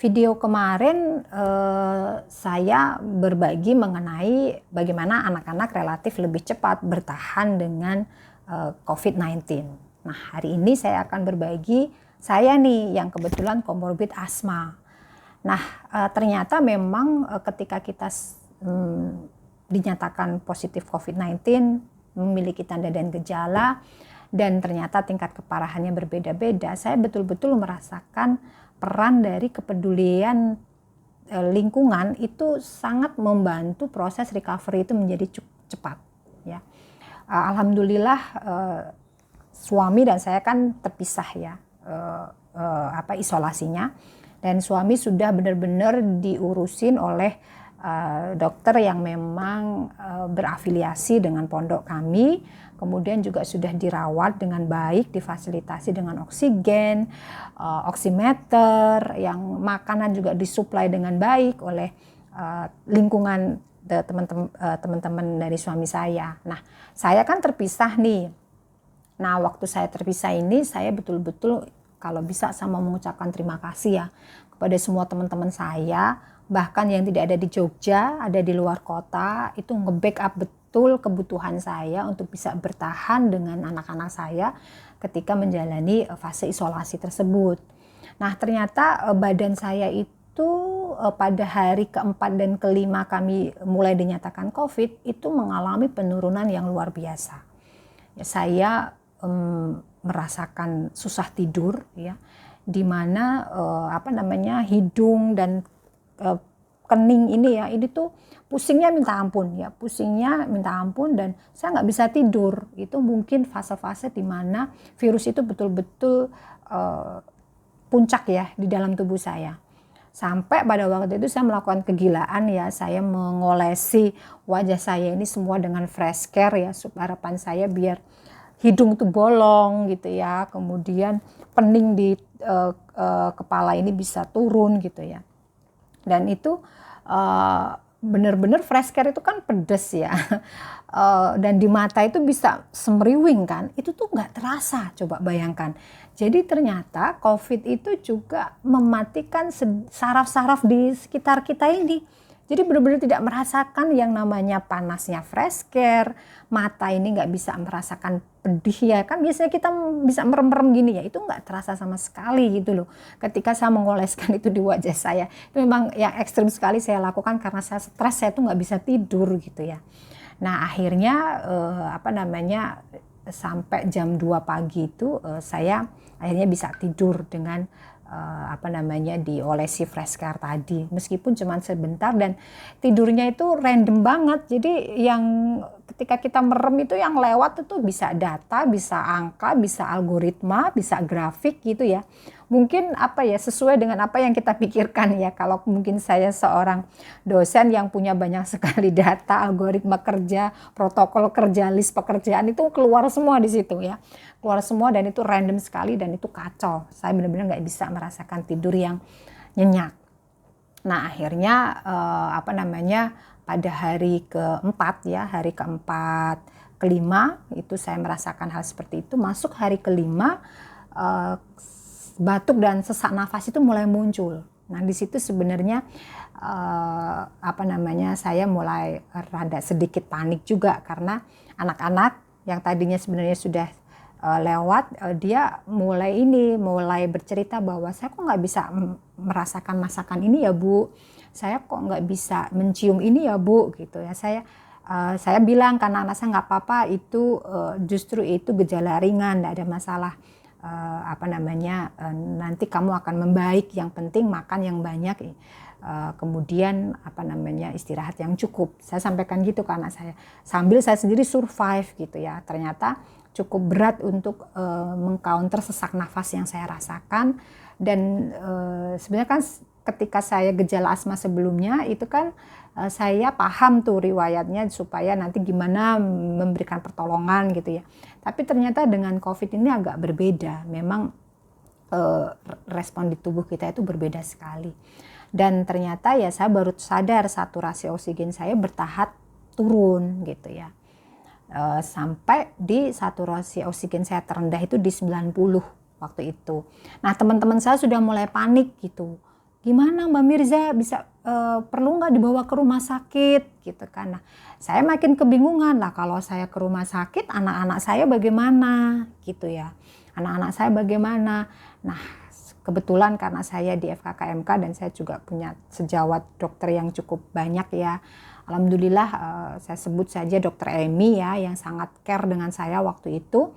Video kemarin saya berbagi mengenai bagaimana anak-anak relatif lebih cepat bertahan dengan COVID-19. Nah, hari ini saya akan berbagi saya nih yang kebetulan komorbid asma. Nah, ternyata memang ketika kita dinyatakan positif COVID-19, memiliki tanda dan gejala, dan ternyata tingkat keparahannya berbeda-beda, saya betul-betul merasakan peran dari kepedulian lingkungan itu sangat membantu proses recovery itu menjadi cepat. Ya, alhamdulillah suami dan saya kan terpisah ya isolasinya, dan suami sudah benar-benar diurusin oleh dokter yang memang berafiliasi dengan pondok kami. Kemudian juga sudah dirawat dengan baik, difasilitasi dengan oksigen, oximeter, yang makanan juga disuplai dengan baik oleh lingkungan teman-teman dari suami saya. Nah, saya kan terpisah nih. Nah, waktu saya terpisah ini, saya betul-betul kalau bisa sama mengucapkan terima kasih ya kepada semua teman-teman saya, bahkan yang tidak ada di Jogja, ada di luar kota, itu nge-backup betul kebutuhan saya untuk bisa bertahan dengan anak-anak saya ketika menjalani fase isolasi tersebut. Nah, ternyata badan saya itu pada hari keempat dan kelima kami mulai dinyatakan COVID itu mengalami penurunan yang luar biasa. Ya, saya merasakan susah tidur ya, di mana hidung dan kening ini ya, ini tuh pusingnya minta ampun ya, dan saya nggak bisa tidur. Itu mungkin fase-fase di mana virus itu betul-betul puncak ya di dalam tubuh saya. Sampai pada waktu itu saya melakukan kegilaan ya, saya mengolesi wajah saya ini semua dengan fresh care ya, harapan saya biar hidung tuh bolong gitu ya, kemudian pening di kepala ini bisa turun gitu ya. Dan itu benar-benar fresh care itu kan pedes ya, dan di mata itu bisa semriwing kan, itu tuh nggak terasa, coba bayangkan. Jadi ternyata COVID itu juga mematikan saraf-saraf di sekitar kita ini. Jadi benar-benar tidak merasakan yang namanya panasnya fresh care, mata ini nggak bisa merasakan pedih ya, kan biasanya kita bisa merem-merem gini ya, itu nggak terasa sama sekali gitu loh. Ketika saya mengoleskan itu di wajah saya, itu memang yang ekstrim sekali saya lakukan karena saya stres, saya tuh nggak bisa tidur gitu ya. Nah, akhirnya sampai jam 2 pagi itu saya akhirnya bisa tidur dengan diolesi fresh care tadi, meskipun cuma sebentar, dan tidurnya itu random banget. Jadi yang ketika kita merem itu yang lewat itu bisa data, bisa angka, bisa algoritma, bisa grafik gitu ya. Mungkin sesuai dengan apa yang kita pikirkan ya. Kalau mungkin saya seorang dosen yang punya banyak sekali data, algoritma kerja, protokol kerja, list pekerjaan itu keluar semua di situ ya. Keluar semua, dan itu random sekali, dan itu kacau. Saya benar-benar nggak bisa merasakan tidur yang nyenyak. Nah, akhirnya pada hari keempat ya, kelima itu saya merasakan hal seperti itu. Masuk hari kelima, batuk dan sesak nafas itu mulai muncul. Nah, di situ sebenarnya saya mulai rada sedikit panik juga, karena anak-anak yang tadinya sebenarnya sudah lewat, dia mulai bercerita bahwa saya kok nggak bisa merasakan masakan ini ya Bu, saya kok nggak bisa mencium ini ya Bu gitu ya. Saya bilang karena anak saya nggak apa-apa, itu justru itu gejala ringan, nggak ada masalah. Nanti kamu akan membaik, yang penting makan yang banyak, kemudian istirahat yang cukup. Saya sampaikan gitu ke anak saya, sambil saya sendiri survive gitu ya. Ternyata cukup berat untuk mengcounter sesak nafas yang saya rasakan. Dan sebenarnya kan ketika saya gejala asma sebelumnya itu kan saya paham tuh riwayatnya supaya nanti gimana memberikan pertolongan gitu ya. Tapi ternyata dengan COVID ini agak berbeda. Memang respon di tubuh kita itu berbeda sekali. Dan ternyata ya saya baru sadar saturasi oksigen saya bertahap turun gitu ya. Sampai di saturasi oksigen saya terendah itu di 90 waktu itu. Nah, teman-teman saya sudah mulai panik gitu. gimana Mbak Mirza, bisa perlu nggak dibawa ke rumah sakit gitu kan. Nah, saya makin kebingungan lah, kalau saya ke rumah sakit anak-anak saya bagaimana gitu ya. Anak-anak saya bagaimana. Nah, kebetulan karena saya di FKKMK dan saya juga punya sejawat dokter yang cukup banyak ya. Alhamdulillah, saya sebut saja Dokter Emi ya, yang sangat care dengan saya waktu itu.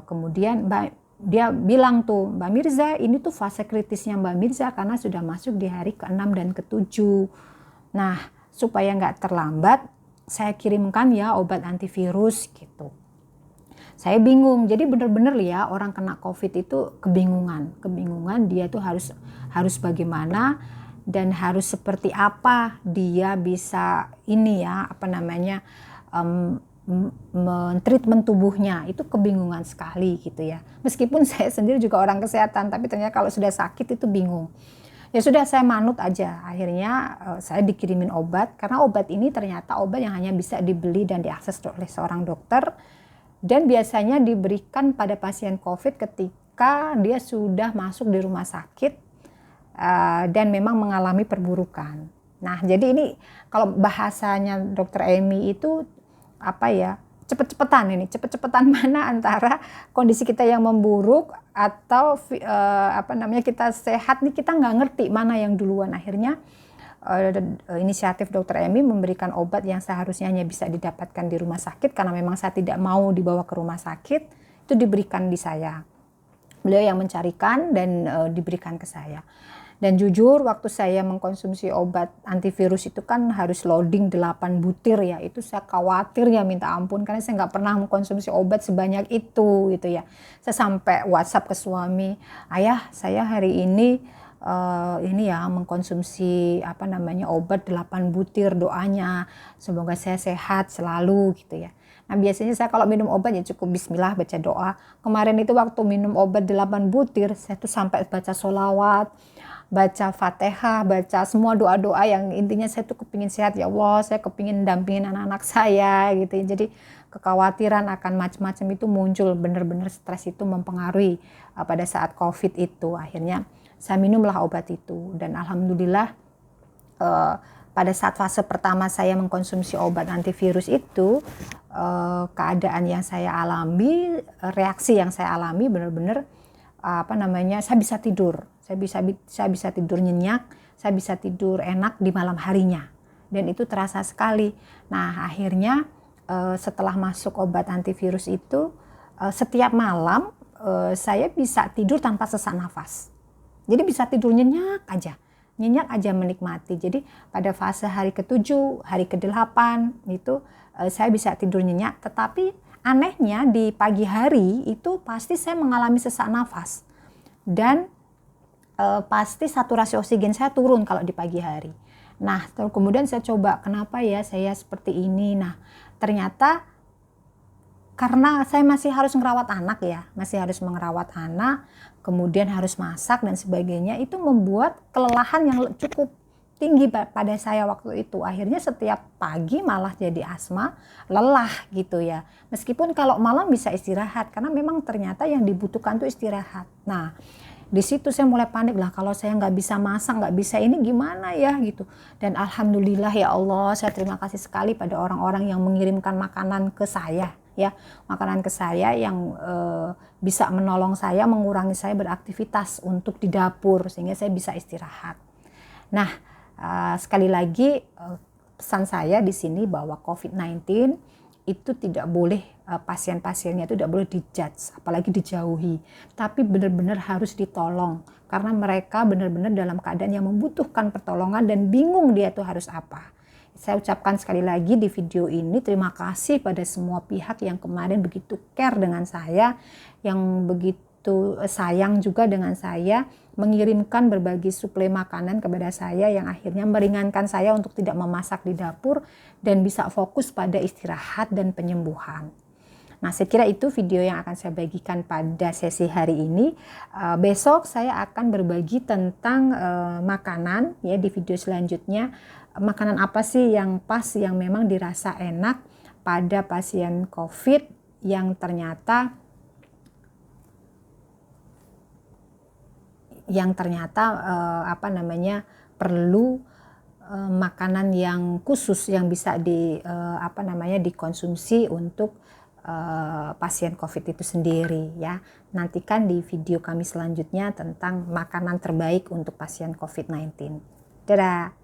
Kemudian dia bilang tuh, Mbak Mirza, ini tuh fase kritisnya Mbak Mirza karena sudah masuk di hari ke-6 dan ke-7. Nah, supaya nggak terlambat, saya kirimkan ya obat antivirus gitu. Saya bingung, jadi bener-bener ya orang kena COVID itu kebingungan dia tuh harus bagaimana dan harus seperti apa dia bisa ini ya, apa namanya, mentreatment tubuhnya, itu kebingungan sekali gitu ya. Meskipun saya sendiri juga orang kesehatan, tapi ternyata kalau sudah sakit itu bingung. Ya sudah, saya manut aja. Akhirnya saya dikirimin obat, karena obat ini ternyata obat yang hanya bisa dibeli dan diakses oleh seorang dokter, dan biasanya diberikan pada pasien COVID ketika dia sudah masuk di rumah sakit dan memang mengalami perburukan. Nah, jadi ini kalau bahasanya Dokter Emi itu apa ya, cepet-cepetan mana antara kondisi kita yang memburuk atau kita sehat nih, kita nggak ngerti mana yang duluan. Akhirnya inisiatif Dokter Emi memberikan obat yang seharusnya hanya bisa didapatkan di rumah sakit, karena memang saya tidak mau dibawa ke rumah sakit, itu diberikan di saya. Beliau yang mencarikan dan diberikan ke saya. Dan jujur, waktu saya mengkonsumsi obat antivirus itu kan harus loading 8 butir ya. Itu saya khawatir ya minta ampun, karena saya nggak pernah mengkonsumsi obat sebanyak itu gitu ya. Saya sampai WhatsApp ke suami, ayah saya hari ini mengkonsumsi obat 8 butir, doanya semoga saya sehat selalu gitu ya. Nah, biasanya saya kalau minum obat ya cukup bismillah, baca doa. Kemarin itu waktu minum obat 8 butir, saya tuh sampai baca sholawat, baca Fatihah, baca semua doa-doa yang intinya saya tuh kepingin sehat. Ya Allah, saya kepingin dampingin anak-anak saya gitu ya. Jadi kekhawatiran akan macam-macam itu muncul, benar-benar stres itu mempengaruhi pada saat COVID itu. Akhirnya saya minumlah obat itu, dan alhamdulillah pada saat fase pertama saya mengkonsumsi obat antivirus itu, keadaan yang saya alami, reaksi yang saya alami benar-benar saya bisa tidur. Saya bisa tidur nyenyak, saya bisa tidur enak di malam harinya. Dan itu terasa sekali. Nah, akhirnya setelah masuk obat antivirus itu, setiap malam saya bisa tidur tanpa sesak nafas. Jadi bisa tidur nyenyak aja menikmati. Jadi pada fase hari ke-7, hari ke-8 itu saya bisa tidur nyenyak, tetapi anehnya di pagi hari itu pasti saya mengalami sesak nafas. Dan pasti saturasi oksigen saya turun kalau di pagi hari. Nah, kemudian saya coba, kenapa ya saya seperti ini? Nah, ternyata karena saya masih harus merawat anak ya, kemudian harus masak dan sebagainya, itu membuat kelelahan yang cukup tinggi pada saya waktu itu. Akhirnya setiap pagi malah jadi asma, lelah gitu ya. Meskipun kalau malam bisa istirahat, karena memang ternyata yang dibutuhkan itu istirahat. Nah, di situ saya mulai panik lah, kalau saya nggak bisa masak, nggak bisa ini gimana ya gitu. Dan alhamdulillah ya Allah, saya terima kasih sekali pada orang-orang yang mengirimkan makanan ke saya ya, makanan ke saya yang bisa menolong saya, mengurangi saya beraktivitas untuk di dapur sehingga saya bisa istirahat. Nah, sekali lagi pesan saya di sini bahwa COVID-19 itu tidak boleh, pasien-pasiennya itu tidak boleh dijudge, apalagi dijauhi, tapi benar-benar harus ditolong, karena mereka benar-benar dalam keadaan yang membutuhkan pertolongan dan bingung dia tuh harus apa. Saya ucapkan sekali lagi di video ini terima kasih pada semua pihak yang kemarin begitu care dengan saya, yang begitu sayang juga dengan saya, mengirimkan berbagai suplai makanan kepada saya yang akhirnya meringankan saya untuk tidak memasak di dapur dan bisa fokus pada istirahat dan penyembuhan. Nah, saya kira itu video yang akan saya bagikan pada sesi hari ini. Besok saya akan berbagi tentang makanan ya di video selanjutnya. Makanan apa sih yang pas, yang memang dirasa enak pada pasien COVID yang ternyata yang ternyata perlu makanan yang khusus yang bisa dikonsumsi untuk pasien COVID itu sendiri ya. Nantikan di video kami selanjutnya tentang makanan terbaik untuk pasien COVID-19. Dadah.